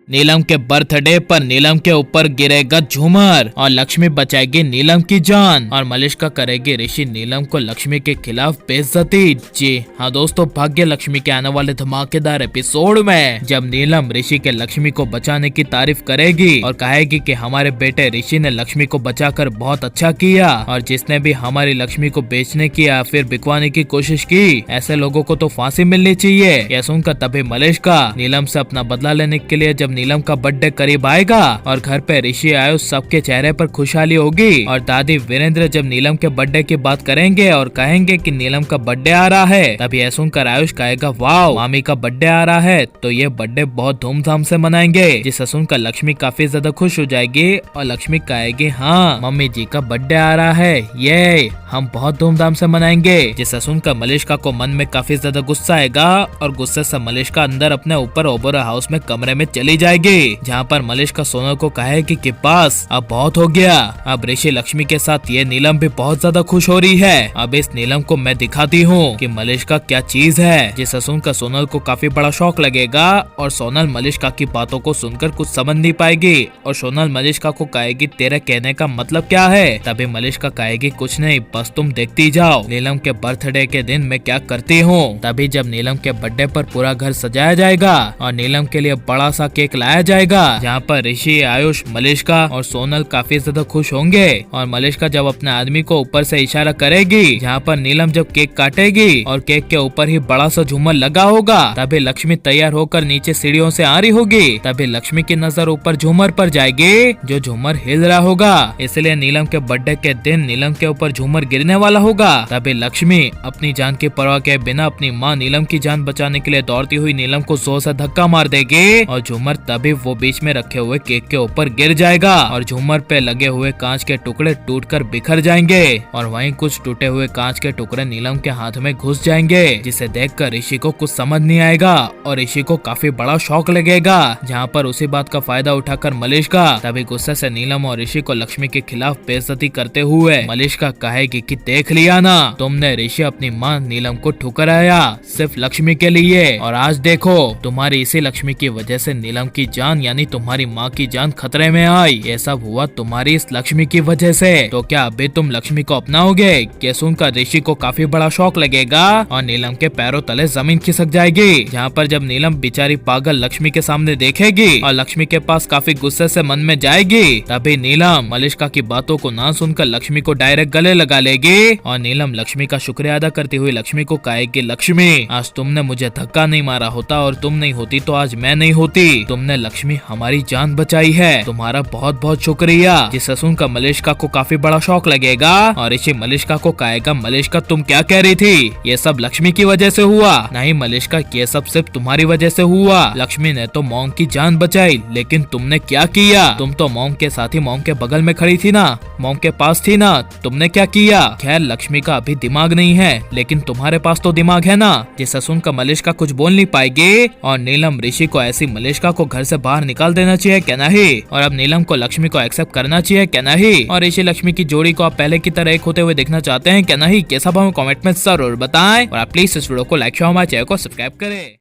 नीलम के बर्थडे पर नीलम के ऊपर गिरेगा झूमर और लक्ष्मी बचाएगी नीलम की जान और मलिष्का करेगी ऋषि नीलम को लक्ष्मी के खिलाफ बेइज्जती। जी हाँ दोस्तों, भाग्य लक्ष्मी के आने वाले धमाकेदार एपिसोड में जब नीलम ऋषि के लक्ष्मी को बचाने की तारीफ करेगी और कहेगी कि हमारे बेटे ऋषि ने लक्ष्मी को बचाकर बहुत अच्छा किया और जिसने भी हमारी लक्ष्मी को बेचने की या फिर बिकवाने की कोशिश की, ऐसे लोगों को तो फांसी मिलनी चाहिए। यह सुनकर तभी मलिष्का नीलम से अपना बदला लेने के लिए जब नीलम का बर्थडे करीब आएगा और घर पे ऋषि आयुष सबके चेहरे पर खुशहाली होगी और दादी वीरेंद्र जब नीलम के बर्थडे की बात करेंगे और कहेंगे कि नीलम का बर्थडे आ रहा है, तभी यह सुनकर आयुष कहेगा वाह मामी का बर्थडे आ रहा है तो ये बर्थडे बहुत धूमधाम से मनाएंगे। जिसे सुनकर लक्ष्मी काफी ज्यादा खुश हो जाएगी और लक्ष्मी कहेगी हाँ मम्मी जी का बर्थडे आ रहा है, ये हम बहुत धूमधाम से मनाएंगे। जिसे सुनकर मलिष्का को मन में काफी ज्यादा गुस्सा आएगा और गुस्से से मलिष्का अंदर अपने ऊपर ओबरा हाउस में कमरे में चली जाएगी, जहाँ पर मलिष्का सोनल को कहेगी कि बस अब बहुत हो गया। अब ऋषि लक्ष्मी के साथ ये नीलम भी बहुत ज्यादा खुश हो रही है। अब इस नीलम को मैं दिखाती हूँ कि मलिष्का क्या चीज है। जिसे सुनकर सोनल को काफी बड़ा शौक लगेगा और सोनल मलिष्का की बातों को सुनकर कुछ समझ नहीं पाएगी और सोनल मलिष्का को कहेगी तेरे कहने का मतलब क्या है। तभी मलिष्का कहेगी कुछ नहीं, बस तुम देखती जाओ नीलम के बर्थडे के दिन मैं क्या करती हूँ। तभी जब नीलम के बर्थडे पर पूरा घर सजाया जाएगा और नीलम के लिए बड़ा सा केक लाया जाएगा, जहाँ पर ऋषि आयुष मलिष्का और सोनल काफी ज्यादा खुश होंगे और मलिष्का जब अपने आदमी को ऊपर से इशारा करेगी, जहाँ पर नीलम जब केक काटेगी और केक के ऊपर ही बड़ा सा झूमर लगा होगा, तभी लक्ष्मी तैयार होकर नीचे सीढ़ियों से आ रही होगी। तभी लक्ष्मी की नजर ऊपर झूमर पर जाएगी जो झूमर हिल रहा होगा, इसलिए नीलम के बर्थडे के दिन नीलम के ऊपर झूमर गिरने वाला होगा। तभी लक्ष्मी अपनी जान की परवाह के बिना अपनी माँ नीलम की जान बचाने के लिए दौड़ती हुई नीलम को जोर से धक्का मार देगी और झूमर तभी वो बीच में रखे हुए केक के ऊपर गिर जाएगा और झूमर पे लगे हुए कांच के टुकड़े टूटकर बिखर जाएंगे और वहीं कुछ टूटे हुए कांच के टुकड़े नीलम के हाथ में घुस जाएंगे, जिसे देखकर ऋषि को कुछ समझ नहीं आएगा और ऋषि को काफी बड़ा शौक लगेगा। जहाँ पर उसी बात का फायदा उठाकर मलिष्का तभी गुस्से से नीलम और ऋषि को लक्ष्मी के खिलाफ बेइज्जती करते हुए मलिष्का कहेगी कि देख लिया ना, तुमने ऋषि अपनी माँ नीलम को ठुकराया सिर्फ लक्ष्मी के लिए और आज देखो तुम्हारी इसी लक्ष्मी की वजह से नीलम की जान यानी तुम्हारी माँ की जान खतरे में आई। ये सब हुआ तुम्हारी इस लक्ष्मी की वजह से, तो क्या अभी तुम लक्ष्मी को अपनाओगे? ये सुनकर ऋषि को काफी बड़ा शौक लगेगा और नीलम के पैरों तले जमीन खिसक जाएगी। जहाँ पर जब नीलम बेचारी पागल लक्ष्मी के सामने देखेगी और लक्ष्मी के पास काफी गुस्से से मन में जाएगी, तभी नीलम मलिष्का की बातों को ना सुनकर लक्ष्मी को डायरेक्ट गले लगा लेगी और नीलम लक्ष्मी का शुक्रिया अदा करती हुई लक्ष्मी को कहेगी लक्ष्मी आज तुमने मुझे धक्का नहीं मारा होता और तुम नहीं होती तो आज मैं नहीं होती, तुमने लक्ष्मी हमारी जान बचाई है, तुम्हारा बहुत बहुत शुक्रिया। जिसे सुनकर मलिष्का को काफी बड़ा शौक लगेगा और ऋषि मलिष्का को कहेगा मलिष्का तुम क्या कह रही थी, ये सब लक्ष्मी की वजह से हुआ? नहीं मलिष्का, ये सब सिर्फ तुम्हारी वजह से हुआ। लक्ष्मी ने तो मॉम की जान बचाई लेकिन तुमने क्या किया? तुम तो मॉम के साथ ही मॉम के बगल में खड़ी थी ना, मॉम के पास थी ना, तुमने क्या किया? खैर लक्ष्मी का अभी दिमाग नहीं है लेकिन तुम्हारे पास तो दिमाग है ना। जिसे सुनकर मलिष्का कुछ बोल नहीं पाएगी और नीलम ऋषि को ऐसी मलिष्का को घर से बाहर निकाल देना चाहिए क्या नहीं, और अब नीलम को लक्ष्मी को एक्सेप्ट करना चाहिए क्या नहीं, और ऋषि लक्ष्मी की जोड़ी को आप पहले की तरह एक होते हुए देखना चाहते हैं क्या नहीं, ये सब हमें कमेंट में जरूर बताएं और आप प्लीज इस वीडियो को लाइक शेयर हमारे चैनल को सब्सक्राइब करें।